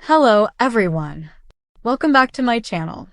Hello everyone. Welcome back to my channel.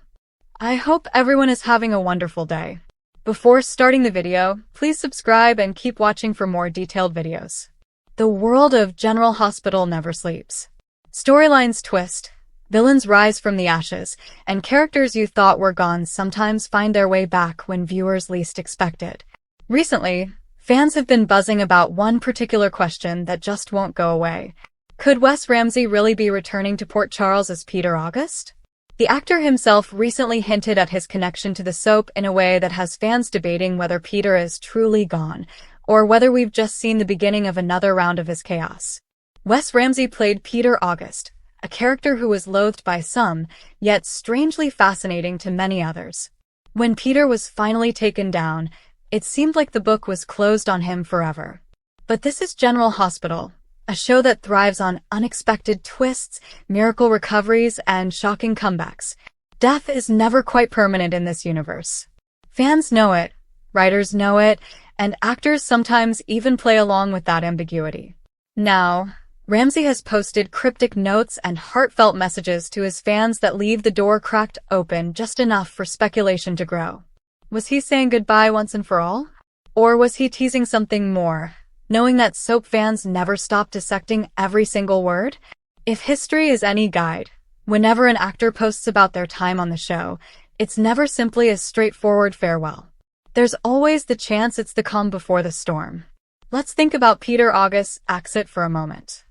I hope everyone is having a wonderful day. Before starting the video, please subscribe and keep watching for more detailed videos. The world of General Hospital never sleeps. Storylines twist, villains rise from the ashes, and characters you thought were gone sometimes find their way back when viewers least expect it. Recently, fans have been buzzing about one particular question that just won't go away. Could Wes Ramsey really be returning to Port Charles as Peter August? The actor himself recently hinted at his connection to the soap in a way that has fans debating whether Peter is truly gone, or whether we've just seen the beginning of another round of his chaos. Wes Ramsey played Peter August, a character who was loathed by some, yet strangely fascinating to many others. When Peter was finally taken down, it seemed like the book was closed on him forever. But this is General Hospital, a show that thrives on unexpected twists, miracle recoveries, and shocking comebacks. Death is never quite permanent in this universe. Fans know it, writers know it, and actors sometimes even play along with that ambiguity. Now, Ramsey has posted cryptic notes and heartfelt messages to his fans that leave the door cracked open just enough for speculation to grow. Was he saying goodbye once and for all? Or was he teasing something more, knowing that soap fans never stop dissecting every single word? If history is any guide, whenever an actor posts about their time on the show, it's never simply a straightforward farewell. There's always the chance it's the calm before the storm. Let's think about Peter August's exit for a moment.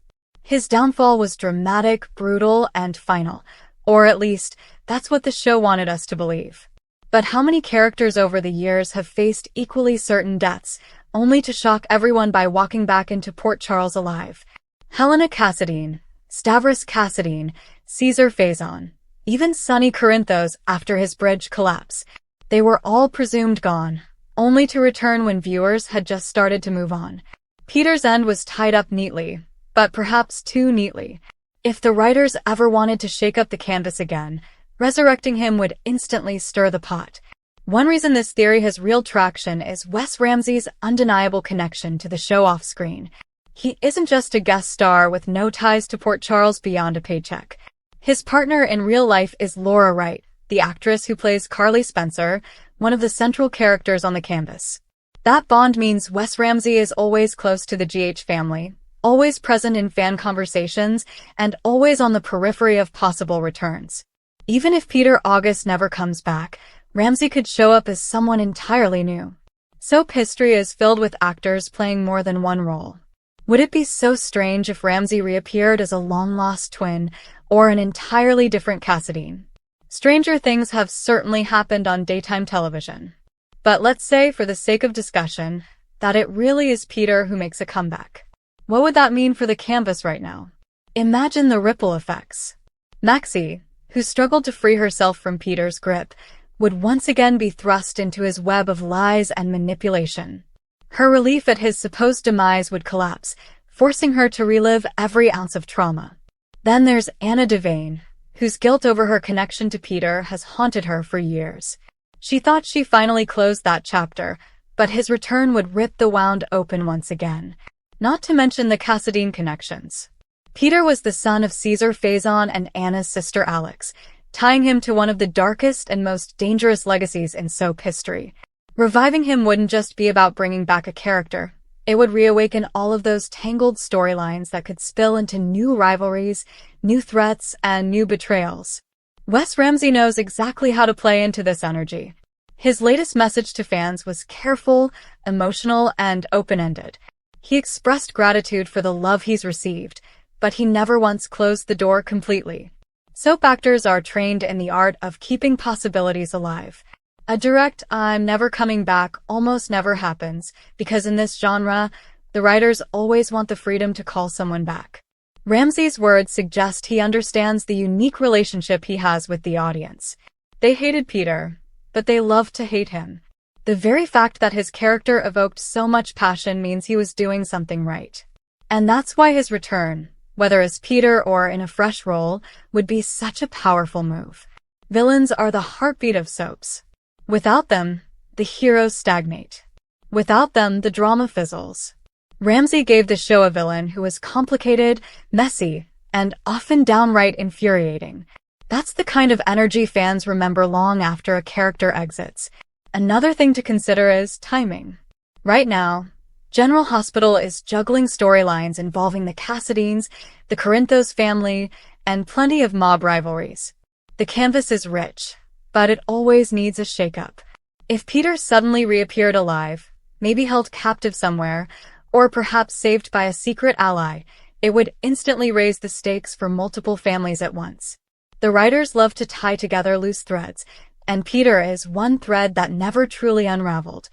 His downfall was dramatic, brutal, and final, or at least, that's what the show wanted us to believe. But how many characters over the years have faced equally certain deaths, only to shock everyone by walking back into Port Charles alive? Helena Cassadine, Stavros Cassadine, Caesar Faison, even Sonny Corinthos after his bridge collapse. They were all presumed gone, only to return when viewers had just started to move on. Peter's end was tied up neatly, but perhaps too neatly. If the writers ever wanted to shake up the canvas again, resurrecting him would instantly stir the pot. One reason this theory has real traction is Wes Ramsey's undeniable connection to the show off-screen. He isn't just a guest star with no ties to Port Charles beyond a paycheck. His partner in real life is Laura Wright, the actress who plays Carly Spencer, one of the central characters on the canvas. That bond means Wes Ramsey is always close to the GH family, always present in fan conversations, and always on the periphery of possible returns. Even if Peter August never comes back, Ramsey could show up as someone entirely new. Soap history is filled with actors playing more than one role. Would it be so strange if Ramsey reappeared as a long-lost twin or an entirely different Cassadine? Stranger things have certainly happened on daytime television. But let's say, for the sake of discussion, that it really is Peter who makes a comeback. What would that mean for the canvas right now? Imagine the ripple effects. Maxie, who struggled to free herself from Peter's grip, would once again be thrust into his web of lies and manipulation. Her relief at his supposed demise would collapse, forcing her to relive every ounce of trauma. Then there's Anna Devane, whose guilt over her connection to Peter has haunted her for years. She thought she finally closed that chapter, but his return would rip the wound open once again. Not to mention the Cassadine connections. Peter was the son of Caesar Faison and Anna's sister Alex, tying him to one of the darkest and most dangerous legacies in soap history. Reviving him wouldn't just be about bringing back a character. It would reawaken all of those tangled storylines that could spill into new rivalries, new threats, and new betrayals. Wes Ramsey knows exactly how to play into this energy. His latest message to fans was careful, emotional, and open-ended. He expressed gratitude for the love he's received, but he never once closed the door completely. Soap actors are trained in the art of keeping possibilities alive. A direct "I'm never coming back" almost never happens, because in this genre, the writers always want the freedom to call someone back. Ramsey's words suggest he understands the unique relationship he has with the audience. They hated Peter, but they loved to hate him. The very fact that his character evoked so much passion means he was doing something right. And that's why his return, whether as Peter or in a fresh role, would be such a powerful move. Villains are the heartbeat of soaps. Without them, the heroes stagnate. Without them, the drama fizzles. Ramsey gave the show a villain who was complicated, messy, and often downright infuriating. That's the kind of energy fans remember long after a character exits. Another thing to consider is timing. Right now, General Hospital is juggling storylines involving the Cassidines, the Corinthos family, and plenty of mob rivalries. The canvas is rich, but it always needs a shakeup. If Peter suddenly reappeared alive, maybe held captive somewhere, or perhaps saved by a secret ally, it would instantly raise the stakes for multiple families at once. The writers love to tie together loose threads, and Peter is one thread that never truly unraveled.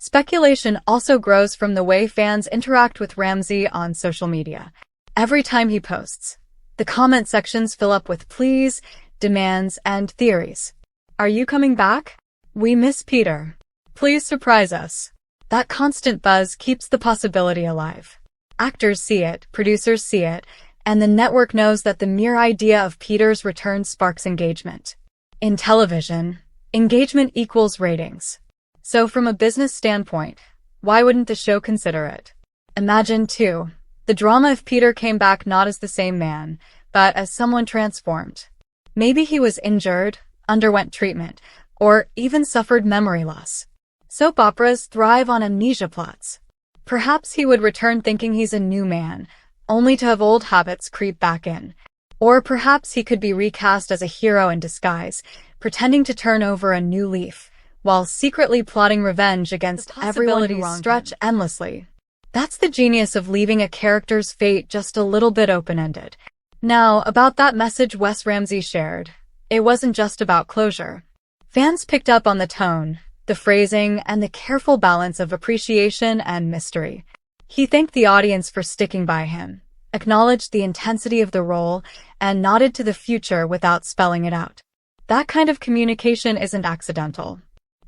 Speculation also grows from the way fans interact with Ramsey on social media. Every time he posts, the comment sections fill up with pleas, demands, and theories. Are you coming back? We miss Peter. Please surprise us. That constant buzz keeps the possibility alive. Actors see it, producers see it, and the network knows that the mere idea of Peter's return sparks engagement. In television, engagement equals ratings. So from a business standpoint, why wouldn't the show consider it? Imagine, too, the drama if Peter came back not as the same man, but as someone transformed. Maybe he was injured, underwent treatment, or even suffered memory loss. Soap operas thrive on amnesia plots. Perhaps he would return thinking he's a new man, only to have old habits creep back in. Or perhaps he could be recast as a hero in disguise, pretending to turn over a new leaf, while secretly plotting revenge against everyone who stretch endlessly. That's the genius of leaving a character's fate just a little bit open-ended. Now, about that message Wes Ramsey shared. It wasn't just about closure. Fans picked up on the tone, the phrasing, and the careful balance of appreciation and mystery. He thanked the audience for sticking by him, acknowledged the intensity of the role, and nodded to the future without spelling it out. That kind of communication isn't accidental.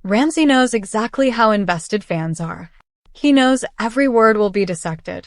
Ramsey knows exactly how invested fans are. He knows every word will be dissected.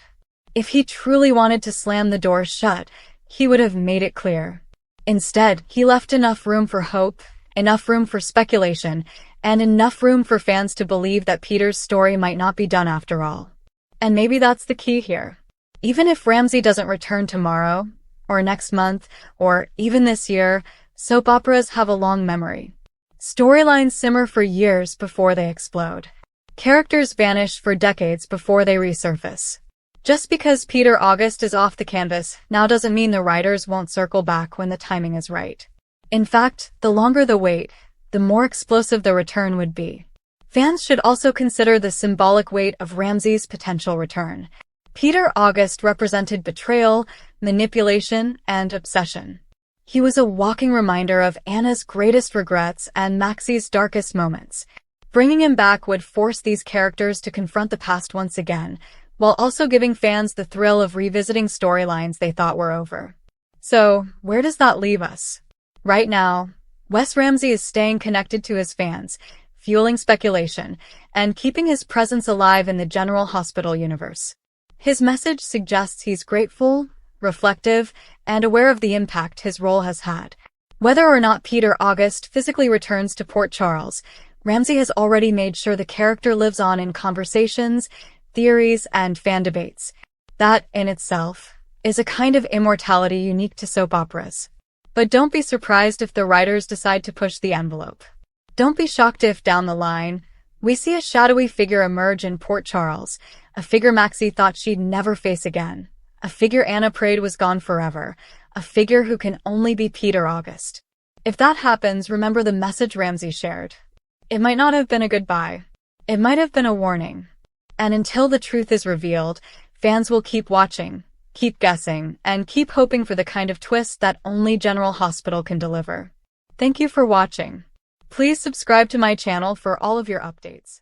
If he truly wanted to slam the door shut, he would have made it clear. Instead, he left enough room for hope, enough room for speculation, and enough room for fans to believe that Peter's story might not be done after all. And maybe that's the key here. Even if Ramsey doesn't return tomorrow, or next month, or even this year, soap operas have a long memory. Storylines simmer for years before they explode. Characters vanish for decades before they resurface. Just because Peter August is off the canvas now doesn't mean the writers won't circle back when the timing is right. In fact, the longer the wait, the more explosive the return would be. Fans should also consider the symbolic weight of Ramsey's potential return. Peter August represented betrayal, manipulation, and obsession. He was a walking reminder of Anna's greatest regrets and Maxie's darkest moments. Bringing him back would force these characters to confront the past once again, while also giving fans the thrill of revisiting storylines they thought were over. So, where does that leave us? Right now, Wes Ramsey is staying connected to his fans, fueling speculation, and keeping his presence alive in the General Hospital universe. His message suggests he's grateful, reflective, and aware of the impact his role has had. Whether or not Peter August physically returns to Port Charles, Ramsey has already made sure the character lives on in conversations, theories, and fan debates. That, in itself, is a kind of immortality unique to soap operas. But don't be surprised if the writers decide to push the envelope. Don't be shocked if, down the line, we see a shadowy figure emerge in Port Charles, a figure Maxie thought she'd never face again, a figure Anna prayed was gone forever, a figure who can only be Peter August. If that happens, remember the message Ramsey shared. It might not have been a goodbye. It might have been a warning. And until the truth is revealed, fans will keep watching, keep guessing, and keep hoping for the kind of twist that only General Hospital can deliver. Thank you for watching. Please subscribe to my channel for all of your updates.